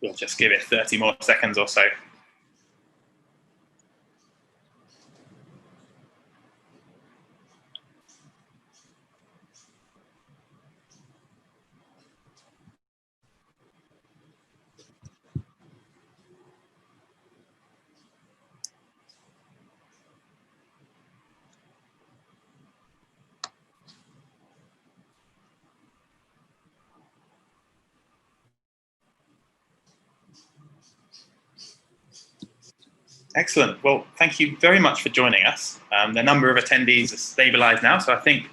we'll just give it 30 more seconds or so. Excellent. Well, thank you very much for joining us. The number of attendees is stabilized now, so I think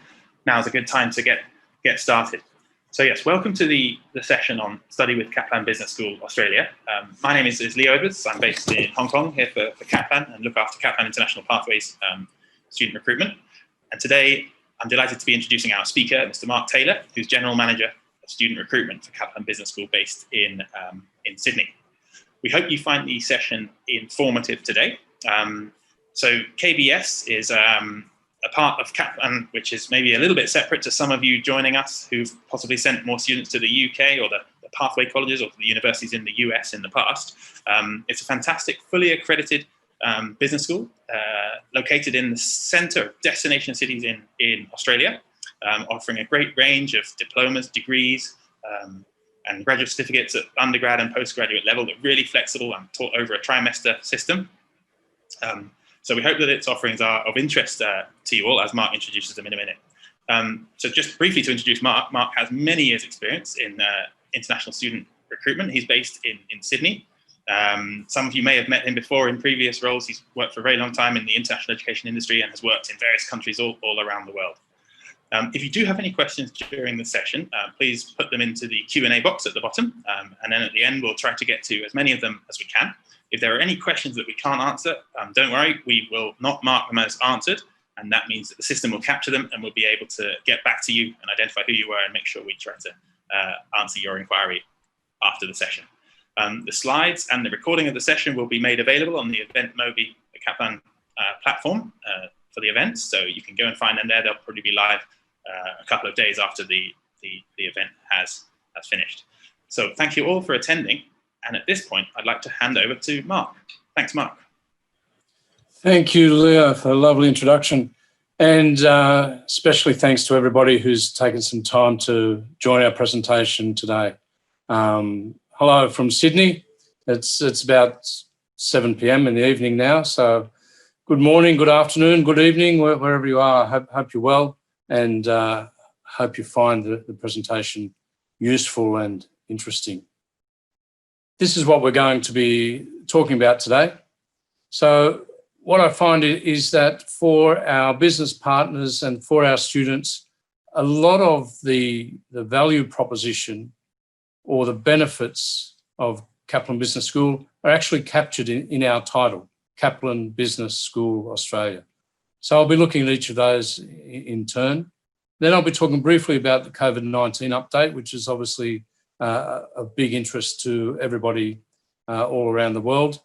now is a good time to get started. So yes, welcome to the session on Study with Kaplan Business School, Australia. My name is Leo Overs. I'm based in Hong Kong here for Kaplan and look after Kaplan International Pathways Student Recruitment. And today, I'm delighted to be introducing our speaker, Mr. Mark Taylor, who's General Manager of Student Recruitment for Kaplan Business School based in Sydney. We hope you find the session informative today. So KBS is a part of Kaplan, which is maybe a little bit separate to some of you joining us who've possibly sent more students to the UK or the pathway colleges or the universities in the US in the past. It's a fantastic, fully accredited business school located in the centre of destination cities in Australia, offering a great range of diplomas, degrees, and graduate certificates at undergrad and postgraduate level, but really flexible and taught over a trimester system. So we hope that its offerings are of interest to you all, as Mark introduces them in a minute. So just briefly to introduce Mark, Mark has many years experience in international student recruitment. He's based in Sydney. Some of you may have met him before in previous roles. He's worked for a very long time in the international education industry and has worked in various countries all around the world. If you do have any questions during the session, please put them into the Q&A box at the bottom, and then at the end we'll try to get to as many of them as we can. If there are any questions that we can't answer, don't worry, we will not mark them as answered, and that means that the system will capture them and we'll be able to get back to you and identify who you were and make sure we try to answer your inquiry after the session. The slides and the recording of the session will be made available on the Event Mobi, the Kaplan platform for the event, so you can go and find them there. They'll probably be live a couple of days after the event has finished. So thank you all for attending. And at this point, I'd like to hand over to Mark. Thanks, Mark. Thank you, Leo, for a lovely introduction. And especially thanks to everybody who's taken some time to join our presentation today. Hello from Sydney. It's about 7 p.m. in the evening now. So good morning, good afternoon, good evening, wherever you are. Hope you're well. And hope you find the presentation useful and interesting. This is what we're going to be talking about today. So what I find is that for our business partners and for our students, a lot of the value proposition or the benefits of Kaplan Business School are actually captured in our title, Kaplan Business School Australia. So I'll be looking at each of those in turn. Then I'll be talking briefly about the COVID-19 update, which is obviously of big interest to everybody all around the world,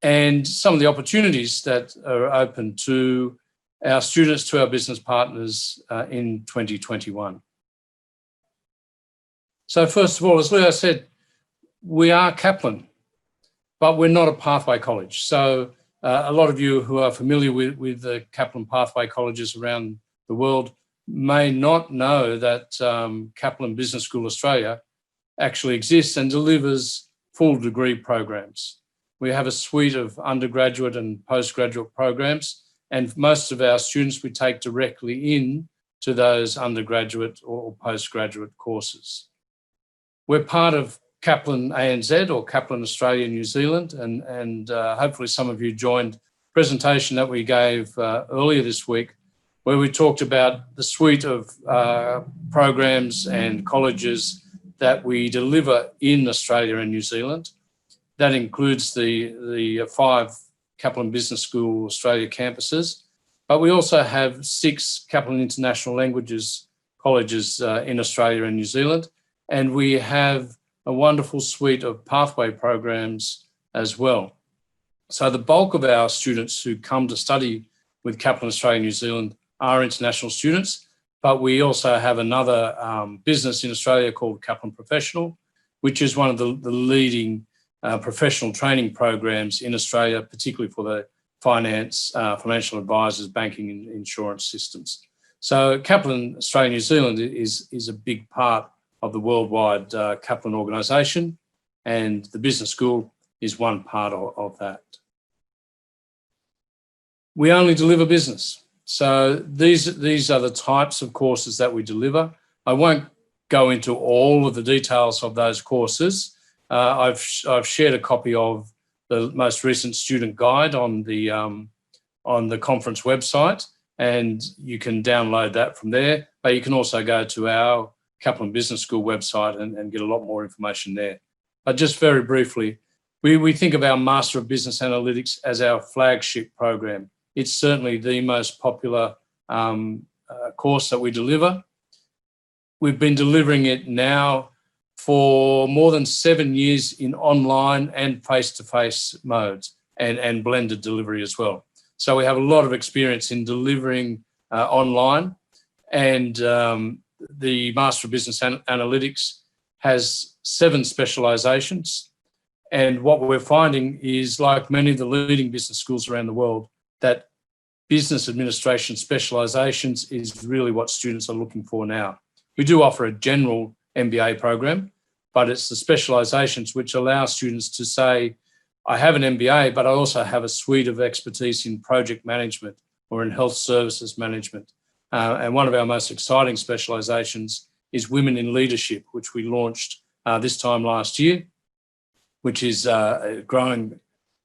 and some of the opportunities that are open to our students, to our business partners in 2021. So first of all, as Leo said, we are Kaplan, but we're not a pathway college. So a lot of you who are familiar with the Kaplan pathway colleges around the world may not know that Kaplan Business School Australia actually exists and delivers full degree programs. We have a suite of undergraduate and postgraduate programs, and most of our students we take directly in to those undergraduate or postgraduate courses. We're part of Kaplan ANZ or Kaplan Australia New Zealand, and hopefully some of you joined a presentation that we gave earlier this week where we talked about the suite of programs and colleges that we deliver in Australia and New Zealand. That includes the 5 Kaplan Business School Australia campuses, but we also have 6 Kaplan International Languages colleges in Australia and New Zealand, and we have a wonderful suite of pathway programs as well. So the bulk of our students who come to study with Kaplan Australia and New Zealand are international students, but we also have another business in Australia called Kaplan Professional, which is one of the leading professional training programs in Australia, particularly for the finance, financial advisors, banking and insurance systems. So Kaplan Australia New Zealand is a big part of the worldwide Kaplan organisation, and the business school is one part of that. We only deliver business. So these are the types of courses that we deliver. I won't go into all of the details of those courses. I've shared a copy of the most recent student guide on the conference website, and you can download that from there. But you can also go to our Kaplan Business School website and get a lot more information there. But just very briefly, we think of our Master of Business Analytics as our flagship program. It's certainly the most popular course that we deliver. We've been delivering it now for more than 7 years in online and face-to-face modes and blended delivery as well. So we have a lot of experience in delivering online, and the Master of Business Analytics has 7 specialisations. And what we're finding is, like many of the leading business schools around the world, that business administration specialisations is really what students are looking for now. We do offer a general MBA program, but it's the specialisations which allow students to say, I have an MBA, but I also have a suite of expertise in project management or in health services management. And one of our most exciting specialisations is Women in Leadership, which we launched this time last year, which is growing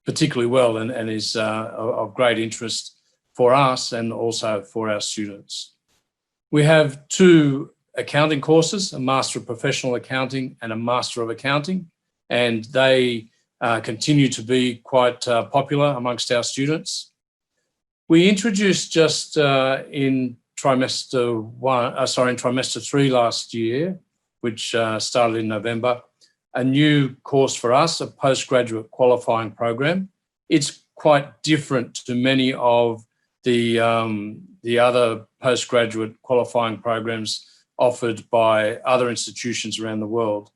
particularly well and is of great interest for us and also for our students. We have 2 accounting courses, a Master of Professional Accounting and a Master of Accounting, and they continue to be quite popular amongst our students. We introduced just in trimester 3 last year, which started in November, a new course for us, a postgraduate qualifying program. It's quite different to many of the other postgraduate qualifying programs offered by other institutions around the world.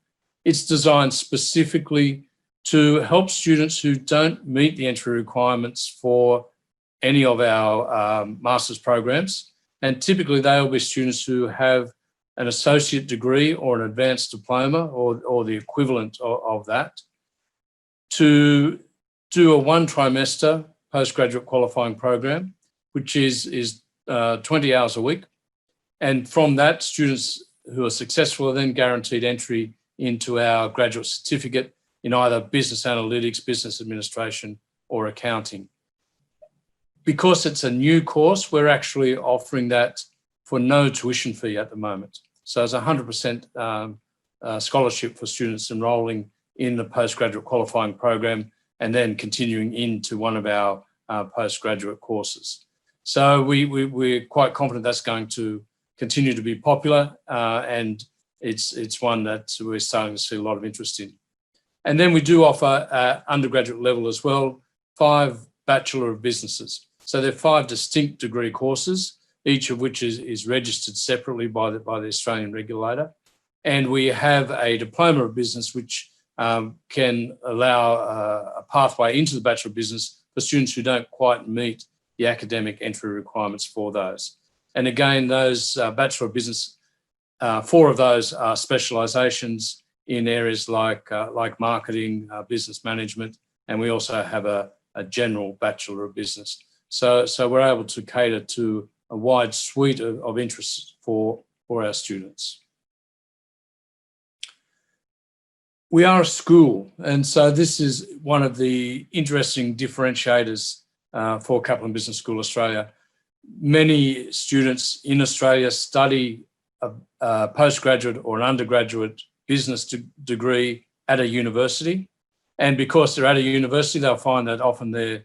It's designed specifically to help students who don't meet the entry requirements for any of our master's programs. And typically they'll be students who have an associate degree or an advanced diploma or the equivalent of that, to do a 1 trimester postgraduate qualifying program, which is 20 hours a week. And from that, students who are successful are then guaranteed entry into our graduate certificate in either business analytics, business administration, or accounting. Because it's a new course, we're actually offering that for no tuition fee at the moment. So it's 100% scholarship for students enrolling in the postgraduate qualifying program and then continuing into one of our postgraduate courses. So we're quite confident that's going to continue to be popular, and it's one that we're starting to see a lot of interest in. And then we do offer undergraduate level as well, 5 Bachelor of Businesses. So they're 5 distinct degree courses, each of which is registered separately by the Australian regulator. And we have a Diploma of Business, which can allow a pathway into the Bachelor of Business for students who don't quite meet the academic entry requirements for those. And again, those Bachelor of Business, 4 of those are specialisations in areas like marketing, business management, and we also have a general Bachelor of Business. So we're able to cater to a wide suite of interests for our students. We are a school, and so this is one of the interesting differentiators for Kaplan Business School Australia. Many students in Australia study a postgraduate or an undergraduate business degree at a university, and because they're at a university, they'll find that often their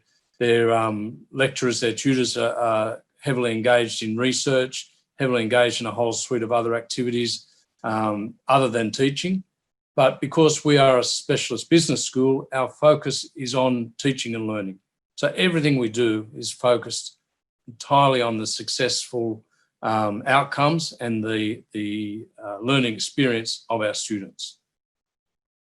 lecturers, their tutors are heavily engaged in research, heavily engaged in a whole suite of other activities other than teaching. But because we are a specialist business school, our focus is on teaching and learning. So everything we do is focused entirely on the successful outcomes and the learning experience of our students.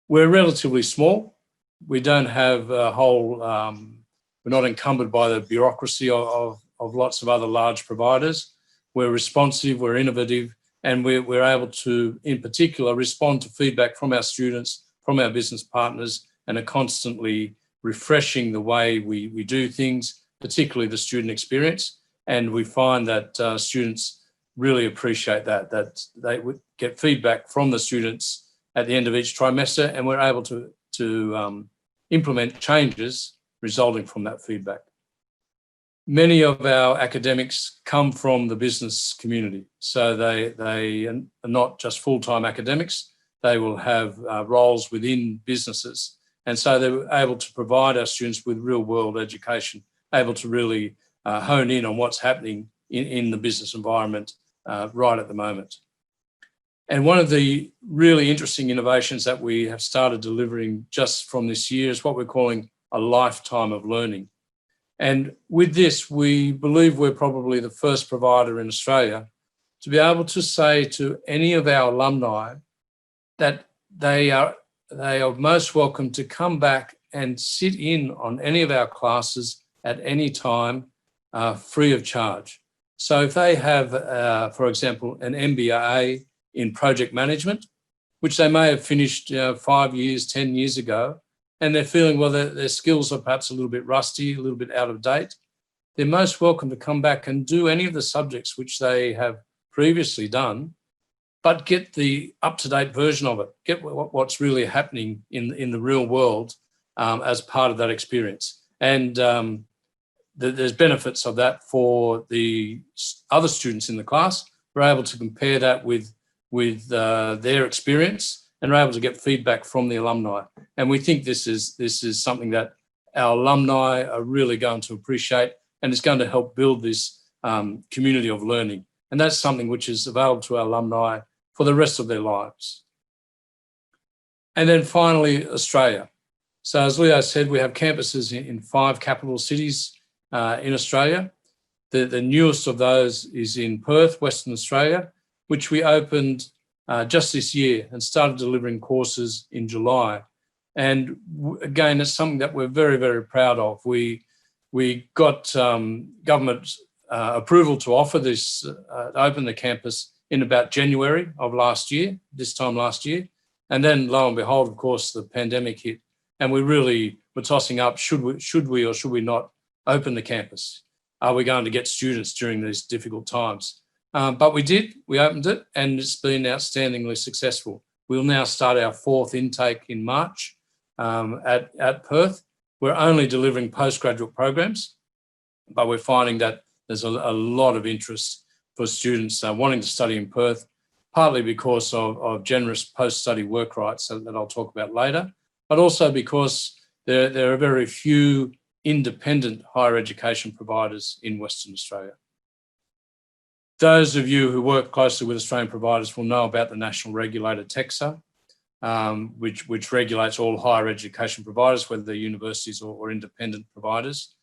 We're relatively small. We don't have a whole, we're not encumbered by the bureaucracy of lots of other large providers. We're responsive, we're innovative, and we're able to, in particular, respond to feedback from our students, from our business partners, and are constantly refreshing the way we do things, particularly the student experience. And we find that students really appreciate that they would get feedback from the students at the end of each trimester, and we're able to implement changes resulting from that feedback. Many of our academics come from the business community, so they are not just full-time academics, they will have roles within businesses. And so they're able to provide our students with real-world education, able to really hone in on what's happening in the business environment right at the moment. And one of the really interesting innovations that we have started delivering just from this year is what we're calling a lifetime of learning. And with this, we believe we're probably the first provider in Australia to be able to say to any of our alumni that they are most welcome to come back and sit in on any of our classes at any time, free of charge. So if they have, for example, an MBA in project management, which they may have finished 5 years, 10 years ago, and they're feeling, well, their skills are perhaps a little bit rusty, a little bit out of date, they're most welcome to come back and do any of the subjects which they have previously done, but get the up-to-date version of it, get what's really happening in the real world as part of that experience. And there's benefits of that for the other students in the class. We're able to compare that with their experience, and we're able to get feedback from the alumni. And we think this is something that our alumni are really going to appreciate, and it's going to help build this community of learning. And that's something which is available to our alumni for the rest of their lives. And then finally, Australia. So as Leo said, we have campuses in 5 capital cities in Australia. The newest of those is in Perth, Western Australia, which we opened just this year and started delivering courses in July. And again, it's something that we're very, very proud of. We got government approval to offer this, open the campus in about January of last year, this time last year. And then lo and behold, of course, the pandemic hit. And we really were tossing up, should we or should we not open the campus? Are we going to get students during these difficult times? But we did, we opened it, and it's been outstandingly successful. We'll now start our 4th intake in March at Perth. We're only delivering postgraduate programs, but we're finding that there's a lot of interest for students wanting to study in Perth, partly because of generous post-study work rights that I'll talk about later, but also because there are very few independent higher education providers in Western Australia. Those of you who work closely with Australian providers will know about the national regulator TEQSA, which regulates all higher education providers, whether they're universities or independent providers.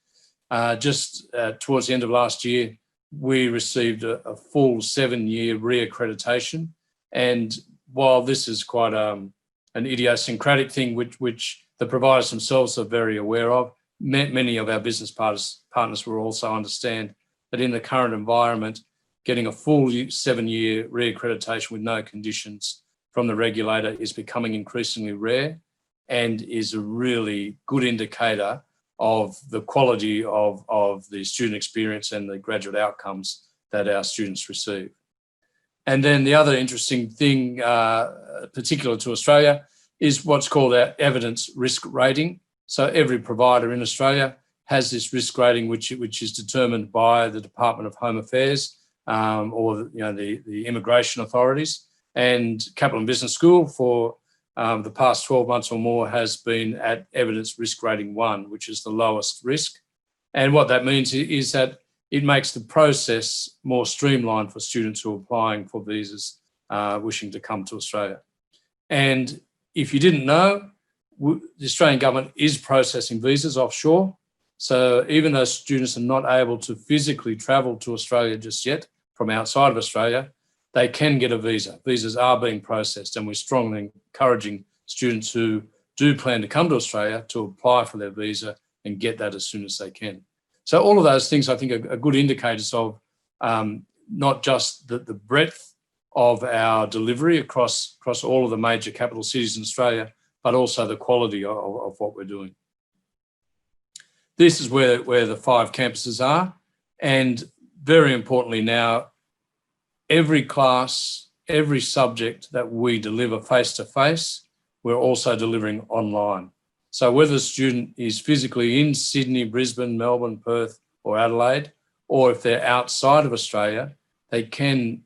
Just towards the end of last year, we received a full 7-year reaccreditation. And while this is quite an idiosyncratic thing, which the providers themselves are very aware of, many of our business partners will also understand that in the current environment, getting a full 7-year reaccreditation with no conditions from the regulator is becoming increasingly rare and is a really good indicator of the quality of the student experience and the graduate outcomes that our students receive. And then the other interesting thing, particular to Australia, is what's called our evidence risk rating. So every provider in Australia has this risk rating, which is determined by the Department of Home Affairs or the immigration authorities. And Kaplan Business School for the past 12 months or more has been at evidence risk rating 1, which is the lowest risk. And what that means is that it makes the process more streamlined for students who are applying for visas wishing to come to Australia. And if you didn't know, the Australian government is processing visas offshore. So even though students are not able to physically travel to Australia just yet from outside of Australia, they can get a visa. Visas are being processed, and we're strongly encouraging students who do plan to come to Australia to apply for their visa and get that as soon as they can. So all of those things, I think, are good indicators of not just the breadth of our delivery across all of the major capital cities in Australia, but also the quality of what we're doing. This is where the 5 campuses are. And very importantly now, every class, every subject that we deliver face-to-face, we're also delivering online. So whether the student is physically in Sydney, Brisbane, Melbourne, Perth, or Adelaide, or if they're outside of Australia, they can,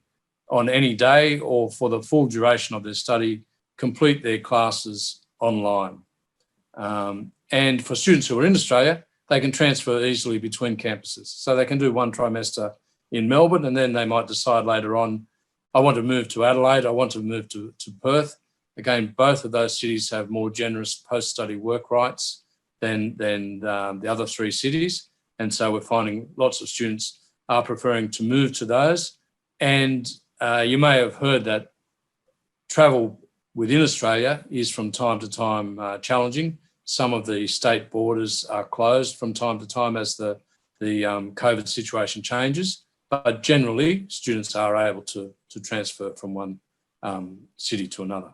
on any day or for the full duration of their study, complete their classes online. And for students who are in Australia, they can transfer easily between campuses. So they can do 1 trimester in Melbourne, and then they might decide later on, I want to move to Adelaide, I want to move to Perth. Again, both of those cities have more generous post-study work rights than the other 3 cities. And so we're finding lots of students are preferring to move to those. And you may have heard that travel within Australia is from time to time challenging. Some of the state borders are closed from time to time as the COVID situation changes, but generally students are able to transfer from one city to another.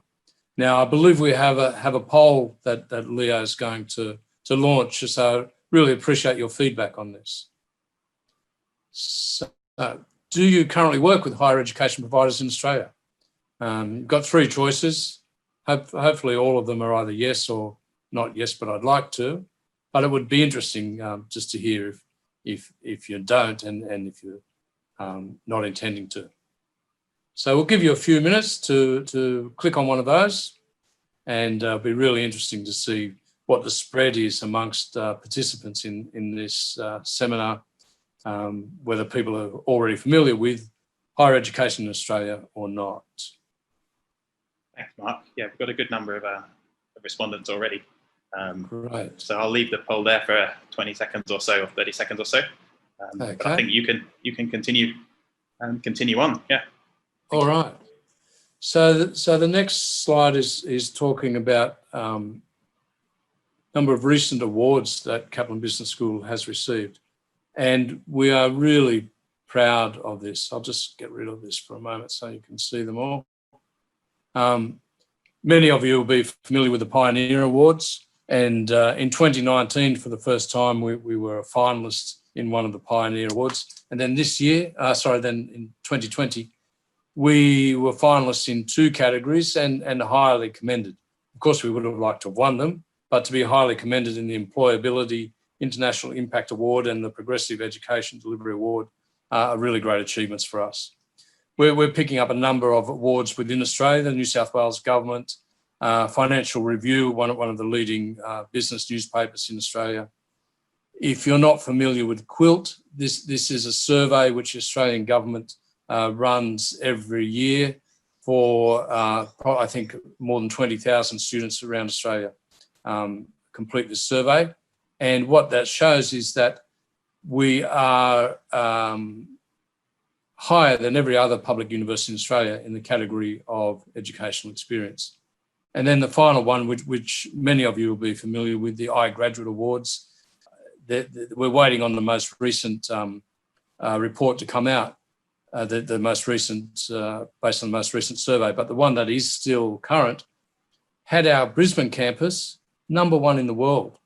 Now, I believe we have a poll that Leo is going to launch, so really appreciate your feedback on this. So, do you currently work with higher education providers in Australia? You've got 3 choices. Hopefully all of them are either yes or not yes, but I'd like to. But it would be interesting just to hear if you don't and if you're not intending to. So we'll give you a few minutes to click on one of those, and it'll be really interesting to see what the spread is amongst participants in this seminar, whether people are already familiar with higher education in Australia or not. Thanks, Mark. Yeah, we've got a good number of respondents already. Great. So I'll leave the poll there for 20 seconds or so, or 30 seconds or so. Okay. But I think you can continue on. Yeah. All right. So the next slide is talking about number of recent awards that Kaplan Business School has received, and we are really proud of this. I'll just get rid of this for a moment so you can see them all. Many of you will be familiar with the Pioneer Awards, and in 2019, for the first time, we were a finalist in one of the Pioneer Awards, and then this year, then in 2020, we were finalists in 2 categories and highly commended. Of course, we would have liked to have won them, but to be highly commended in the Employability International Impact Award and the Progressive Education Delivery Award are really great achievements for us. We're picking up a number of awards within Australia, the New South Wales Government, Financial Review, one of the leading business newspapers in Australia. If you're not familiar with QUILT, this is a survey which the Australian government runs every year for, I think, more than 20,000 students around Australia complete this survey. And what that shows is that we are higher than every other public university in Australia in the category of educational experience. And then the final one, which many of you will be familiar with, the iGraduate Awards. We're waiting on the most recent report to come out, the most recent, based on the most recent survey, but the one that is still current had our Brisbane campus #1 in the world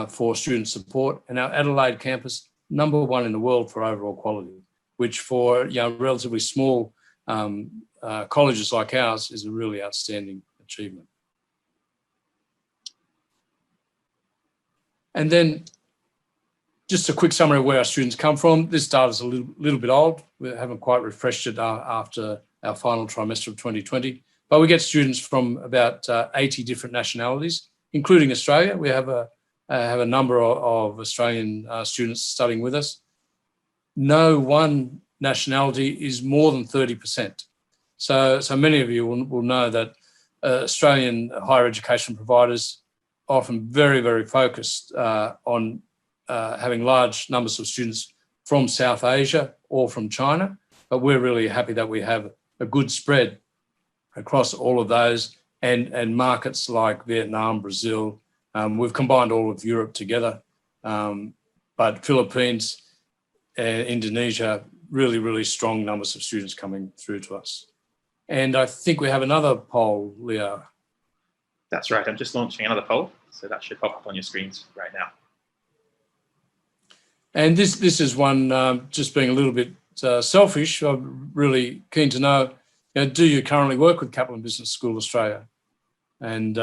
for student support, and our Adelaide campus #1 in the world for overall quality, which for relatively small colleges like ours is a really outstanding achievement. And then just a quick summary of where our students come from. This data is a little bit old. We haven't quite refreshed it after our final trimester of 2020, but we get students from about 80 different nationalities, including Australia. We have a number of Australian students studying with us. No one nationality is more than 30%. So many of you will know that Australian higher education providers are often very, very focused on having large numbers of students from South Asia or from China, but we're really happy that we have a good spread across all of those and markets like Vietnam, Brazil. We've combined all of Europe together, but Philippines, Indonesia, really, really strong numbers of students coming through to us. And I think we have another poll, Leo. That's right. I'm just launching another poll, so that should pop up on your screens right now. And this is one, just being a little bit selfish. I'm really keen to know, do you currently work with Kaplan Business School Australia? And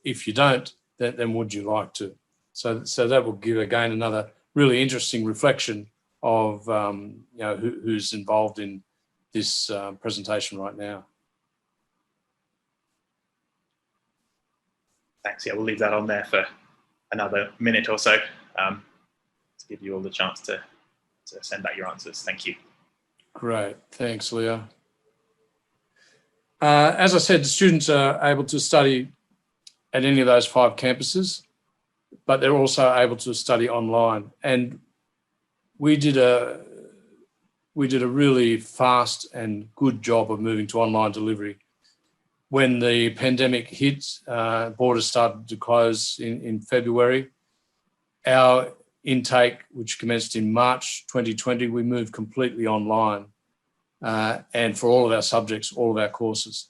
if you don't, then would you like to? So that will give again another really interesting reflection of who's involved in this presentation right now. Thanks. Yeah, we'll leave that on there for another minute or so to give you all the chance to send back your answers. Thank you. Great. Thanks, Leo. As I said, the students are able to study at any of those 5 campuses, but they're also able to study online. And we did a really fast and good job of moving to online delivery. When the pandemic hit, borders started to close in February. Our intake, which commenced in March 2020, we moved completely online, and for all of our subjects, all of our courses.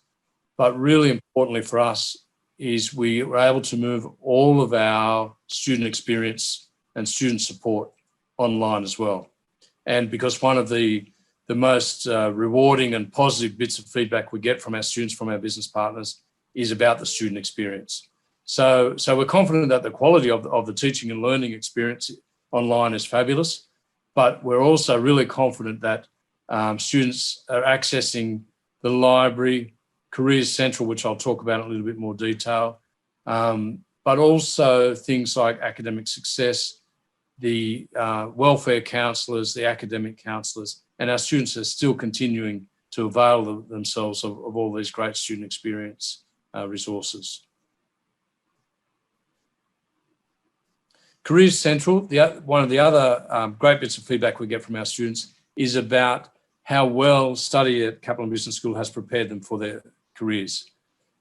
But really importantly for us is we were able to move all of our student experience and student support online as well. And because one of the most rewarding and positive bits of feedback we get from our students, from our business partners, is about the student experience. So we're confident that the quality of the teaching and learning experience online is fabulous, but we're also really confident that students are accessing the library, Careers Central, which I'll talk about in a little bit more detail, but also things like academic success, the welfare counsellors, the academic counsellors, and our students are still continuing to avail themselves of all these great student experience resources. Careers Central, one of the other great bits of feedback we get from our students is about how well study at Kaplan Business School has prepared them for their careers.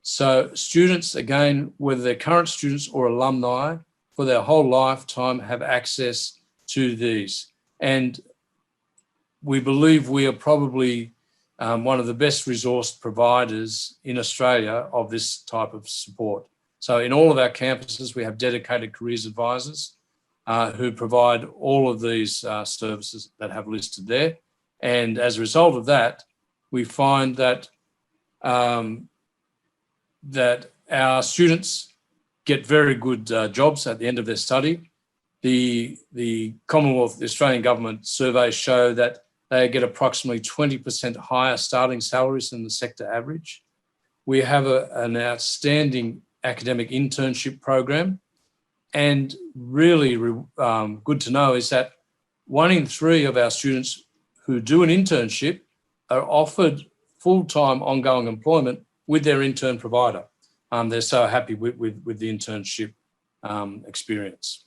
So students, again, whether they're current students or alumni, for their whole lifetime have access to these. And we believe we are probably one of the best resourced providers in Australia of this type of support. So in all of our campuses, we have dedicated careers advisors who provide all of these services that have listed there. And as a result of that, we find that that our students get very good jobs at the end of their study. The Commonwealth, the Australian government surveys show that they get approximately 20% higher starting salaries than the sector average. We have an outstanding academic internship program, and really good to know is that 1 in 3 of our students who do an internship are offered full-time ongoing employment with their intern provider. They're so happy with the internship experience.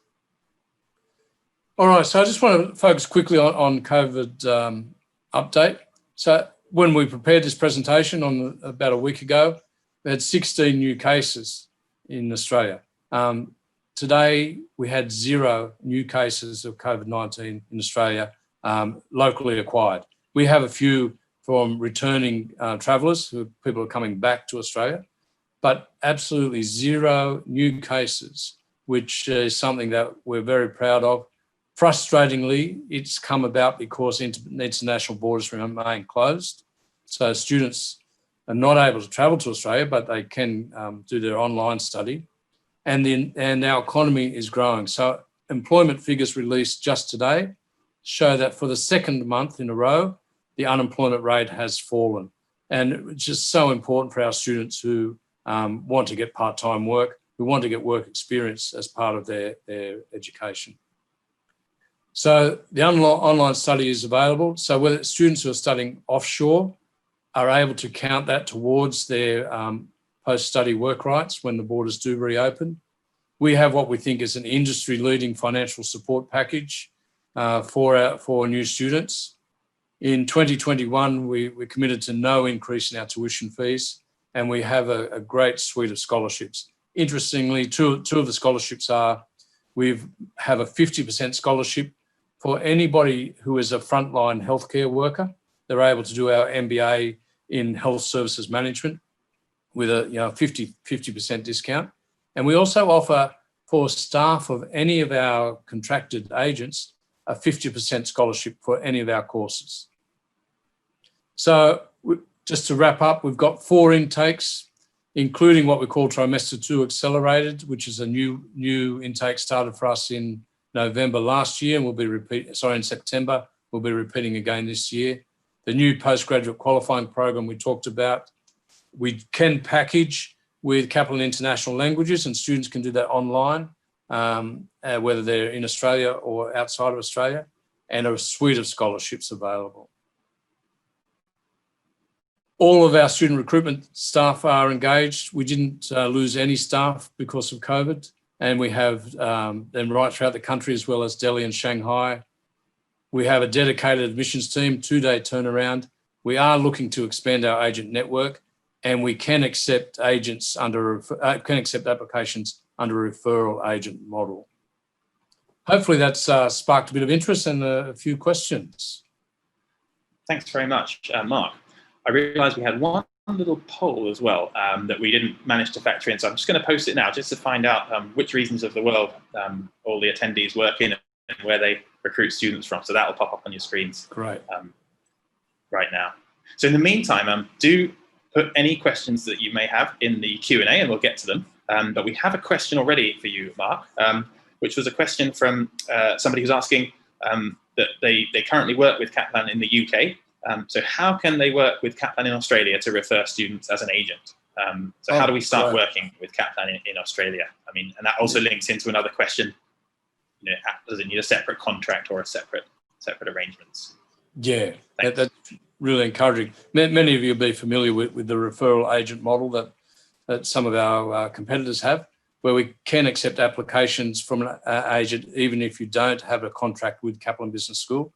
All right, so I just want to focus quickly on COVID update. So when we prepared this presentation about a week ago, we had 16 new cases in Australia. Today, we had 0 new cases of COVID-19 in Australia, locally acquired. We have a few from returning travellers, people are coming back to Australia, but absolutely 0 new cases, which is something that we're very proud of. Frustratingly, it's come about because international borders remain closed. So students are not able to travel to Australia, but they can do their online study. And our economy is growing. So employment figures released just today show that for the 2nd month in a row, the unemployment rate has fallen. And it's just so important for our students who want to get part-time work, who want to get work experience as part of their education. So the online study is available. So whether students who are studying offshore are able to count that towards their post-study work rights when the borders do reopen. We have what we think is an industry-leading financial support package for new students. In 2021, we committed to no increase in our tuition fees. and we have a great suite of scholarships. Interestingly, two of the scholarships are, we have a 50% scholarship for anybody who is a frontline healthcare worker. They're able to do our MBA in health services management with a 50% discount. And we also offer for staff of any of our contracted agents a 50% scholarship for any of our courses. So just to wrap up, we've got 4 intakes, including what we call Trimester 2 Accelerated, which is a new intake started for us in November last year, and in September. We'll be repeating again this year. The new postgraduate qualifying program we talked about. We can package with Kaplan International Languages, and students can do that online, whether they're in Australia or outside of Australia, and a suite of scholarships available. All of our student recruitment staff are engaged. We didn't lose any staff because of COVID, and we have them right throughout the country, as well as Delhi and Shanghai. We have a dedicated admissions team, 2-day turnaround. We are looking to expand our agent network, and we can accept applications under a referral agent model. Hopefully that's sparked a bit of interest and a few questions. Thanks very much, Mark. I realised we had one little poll as well that we didn't manage to factor in, so I'm just going to post it now just to find out which regions of the world all the attendees work in and where they recruit students from. So that will pop up on your screens right now. So in the meantime, do put any questions that you may have in the Q&A and we'll get to them. But we have a question already for you, Mark, which was a question from somebody who's asking that they currently work with Kaplan in the UK. So how can they work with Kaplan in Australia to refer students as an agent? So how do we start working with Kaplan in Australia? I mean, and that also links into another question. Does it need a separate contract or a separate arrangements? Yeah, that's really encouraging. Many of you will be familiar with the referral agent model that some of our competitors have, where we can accept applications from an agent even if you don't have a contract with Kaplan Business School.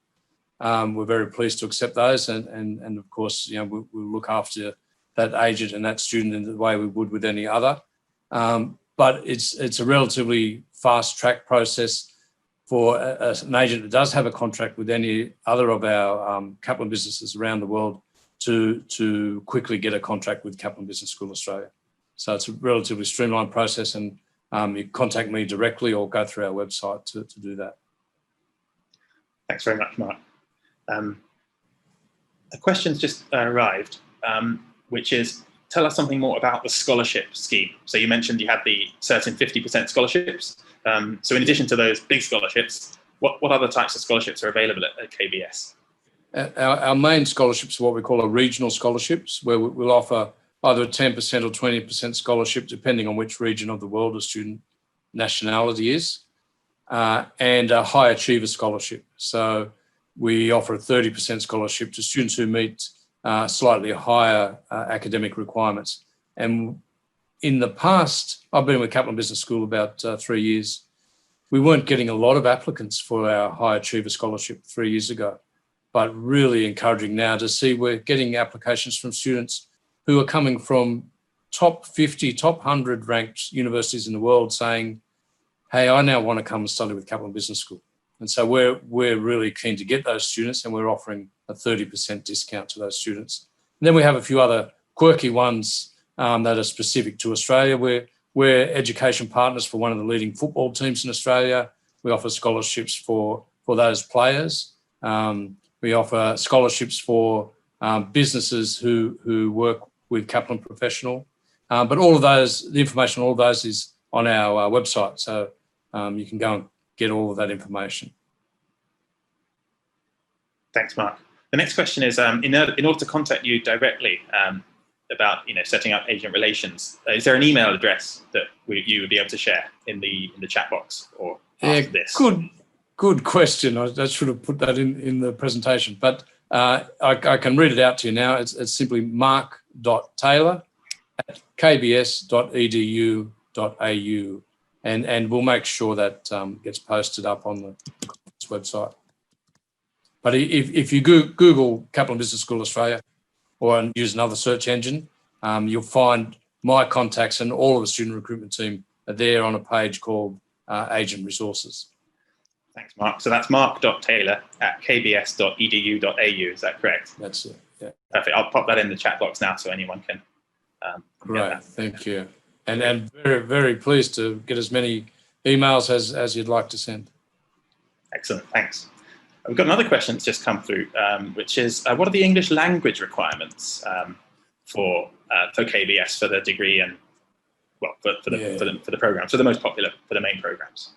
We're very pleased to accept those, and of course, we'll look after that agent and that student in the way we would with any other. But it's a relatively fast-track process for an agent that does have a contract with any other of our Kaplan businesses around the world to quickly get a contract with Kaplan Business School Australia. So it's a relatively streamlined process, and you contact me directly or go through our website to do that. Thanks very much, Mark. A question's just arrived, which is, tell us something more about the scholarship scheme. So you mentioned you had the certain 50% scholarships. So in addition to those big scholarships, what other types of scholarships are available at KBS? Our main scholarships are what we call regional scholarships, where we'll offer either a 10% or 20% scholarship, depending on which region of the world a student nationality is, and a high achiever scholarship. So we offer a 30% scholarship to students who meet slightly higher academic requirements. And in the past, I've been with Kaplan Business School about 3 years. We weren't getting a lot of applicants for our high achiever scholarship 3 years ago, but really encouraging now to see we're getting applications from students who are coming from top 50, top 100 ranked universities in the world saying, hey, I now want to come and study with Kaplan Business School. And so we're really keen to get those students, and we're offering a 30% discount to those students. And then we have a few other quirky ones that are specific to Australia. We're education partners for one of the leading football teams in Australia. We offer scholarships for those players. We offer scholarships for businesses who work with Kaplan Professional. But all of those, the information on all of those is on our website. So you can go and get all of that information. Thanks, Mark. The next question is, in order to contact you directly about setting up agent relations, is there an email address that you would be able to share in the chat box or after this? Good question. I should have put that in the presentation, but I can read it out to you now. It's simply mark.taylor@kbs.edu.au. And we'll make sure that gets posted up on the website. But if you Google Kaplan Business School Australia or use another search engine, you'll find my contacts and all of the student recruitment team are there on a page called Agent Resources. Thanks, Mark. So that's mark.taylor@kbs.edu.au. Is that correct? That's it. Yeah. Perfect. I'll pop that in the chat box now so anyone can. Great. Thank you. And very, very pleased to get as many emails as you'd like to send. Excellent. Thanks. We've got another question that's just come through, which is, what are the English language requirements for KBS for the degree and, well, for the programs, for the most popular, for the main programs?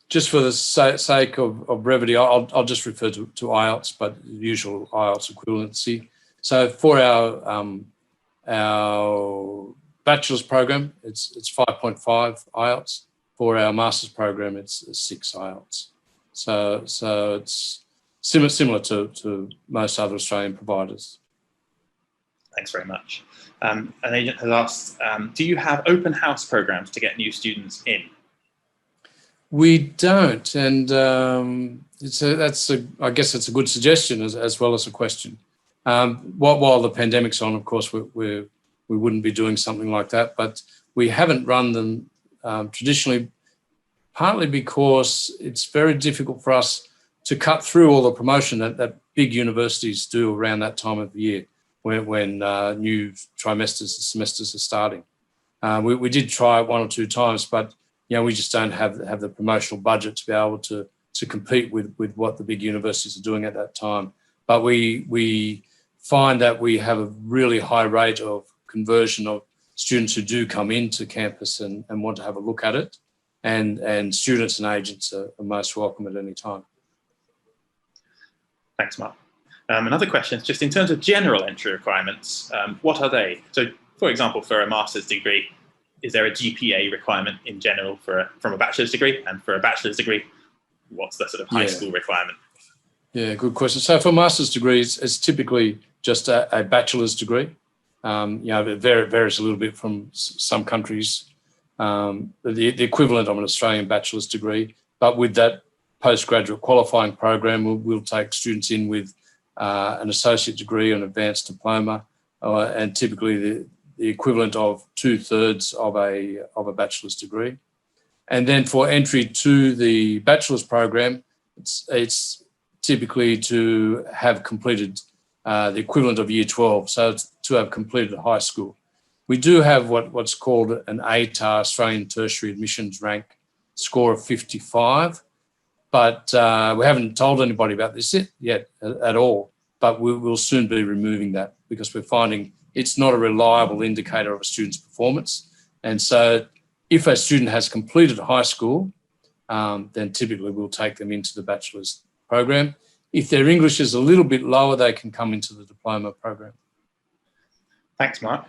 Just for the sake of brevity, I'll just refer to IELTS, but the usual IELTS equivalency. So for our bachelor's program, it's 5.5 IELTS. For our master's program, it's 6 IELTS. So it's similar to most other Australian providers. Thanks very much. An agent has asked, do you have open house programs to get new students in? We don't, and I guess it's a good suggestion as well as a question. While the pandemic's on, of course, we wouldn't be doing something like that, but we haven't run them traditionally, partly because it's very difficult for us to cut through all the promotion that big universities do around that time of the year when new semesters are starting. We did try it 1 or 2 times, but we just don't have the promotional budget to be able to compete with what the big universities are doing at that time. But we find that we have a really high rate of conversion of students who do come into campus and want to have a look at it, and students and agents are most welcome at any time. Thanks, Mark. Another question is just in terms of general entry requirements, what are they? So, for example, for a master's degree, is there a GPA requirement in general from a bachelor's degree? And for a bachelor's degree, what's the sort of high school requirement? Yeah, good question. So for master's degrees, it's typically just a bachelor's degree. It varies a little bit from some countries. The equivalent of an Australian bachelor's degree, but with that postgraduate qualifying program, we'll take students in with an associate degree, an advanced diploma, and typically the equivalent of 2/3 of a bachelor's degree. And then for entry to the bachelor's program, it's typically to have completed the equivalent of year 12, so it's to have completed high school. We do have what's called an ATAR, Australian Tertiary Admissions Rank score of 55, but we haven't told anybody about this yet at all, but we will soon be removing that because we're finding it's not a reliable indicator of a student's performance. And so if a student has completed high school, then typically we'll take them into the bachelor's program. If their English is a little bit lower, they can come into the diploma program. Thanks, Mark.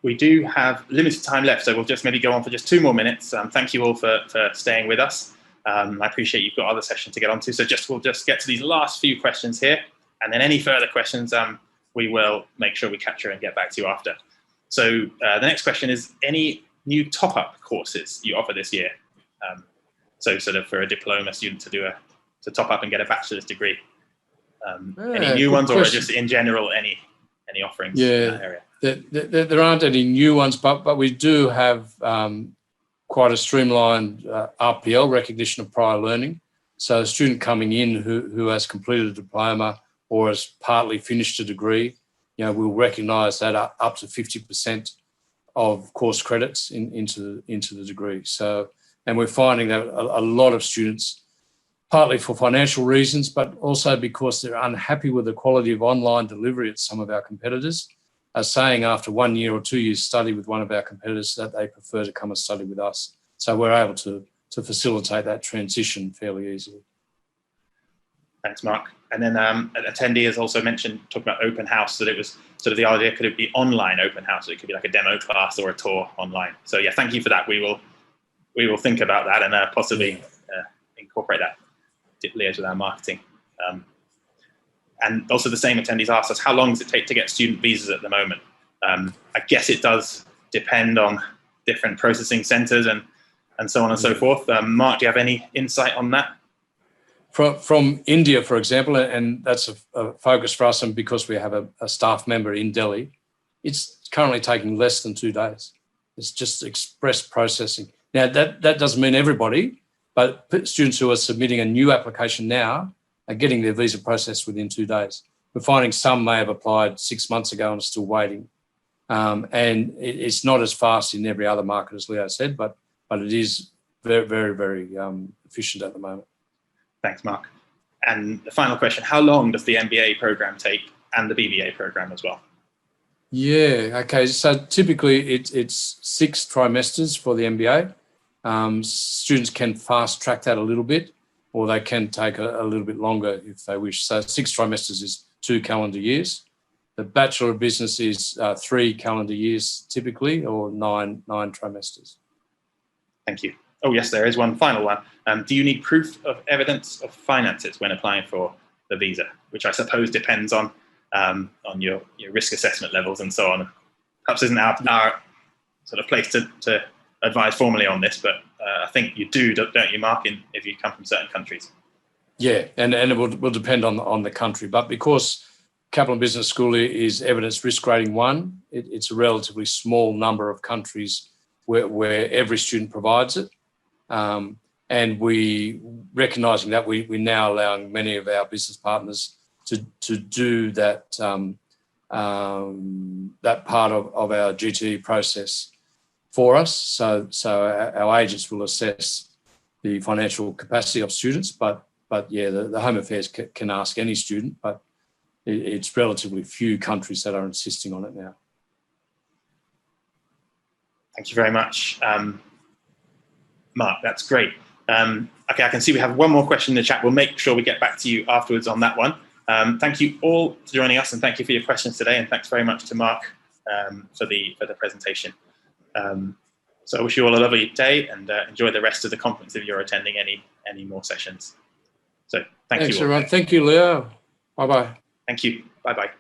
We do have limited time left, so we'll just maybe go on for just 2 more minutes. Thank you all for staying with us. I appreciate you've got other sessions to get onto. So we'll just get to these last few questions here, and then any further questions we will make sure we capture and get back to you after. So the next question is, any new top-up courses you offer this year? So sort of for a diploma student to top up and get a bachelor's degree. Any new ones, or just in general, any offerings in that area? There aren't any new ones, but we do have quite a streamlined RPL, recognition of prior learning. So a student coming in who has completed a diploma or has partly finished a degree, we'll recognise that up to 50% of course credits into the degree. So, and we're finding that a lot of students, partly for financial reasons, but also because they're unhappy with the quality of online delivery at some of our competitors, are saying after 1 year or 2 years study with one of our competitors that they prefer to come and study with us. So we're able to facilitate that transition fairly easily. Thanks, Mark. And then an attendee has also mentioned, talking about open house, that it was sort of the idea, could it be online open house? It could be like a demo class or a tour online. So yeah, thank you for that. We will think about that and possibly incorporate that, liaise with our marketing. And also the same attendees asked us, how long does it take to get student visas at the moment? I guess it does depend on different processing centres and so on and so forth. Mark, do you have any insight on that? From India, for example, and that's a focus for us, and because we have a staff member in Delhi, it's currently taking less than 2 days. It's just express processing. Now, that doesn't mean everybody, but students who are submitting a new application now are getting their visa processed within 2 days. We're finding some may have applied 6 months ago and are still waiting. And it's not as fast in every other market, as Leo said, but it is very, very, very efficient at the moment. Thanks, Mark. And the final question, how long does the MBA program take and the BBA program as well? Yeah, okay. So typically it's 6 trimesters for the MBA. Students can fast track that a little bit, or they can take a little bit longer if they wish. So 6 trimesters is 2 calendar years. The Bachelor of Business is 3 calendar years typically, or 9 trimesters. Thank you. Oh, yes, there is one final one. Do you need proof of evidence of finances when applying for the visa, which I suppose depends on your risk assessment levels and so on? Perhaps isn't our sort of place to advise formally on this, but I think you do, don't you, Mark, if you come from certain countries? Yeah, and it will depend on the country. But because Kaplan Business School is evidence risk rating 1, it's a relatively small number of countries where every student provides it. And we, recognising that, we're now allowing many of our business partners to do that that part of our GTE process for us. So our agents will assess the financial capacity of students, but yeah, the Home Affairs can ask any student, but it's relatively few countries that are insisting on it now. Thank you very much, Mark. That's great. Okay, I can see we have one more question in the chat. We'll make sure we get back to you afterwards on that one. Thank you all for joining us, and thank you for your questions today. And thanks very much to Mark for the presentation. So I wish you all a lovely day, and enjoy the rest of the conference if you're attending any more sessions. So thanks you all. Everyone. Thank you, Leo. Bye-bye. Thank you. Bye-bye.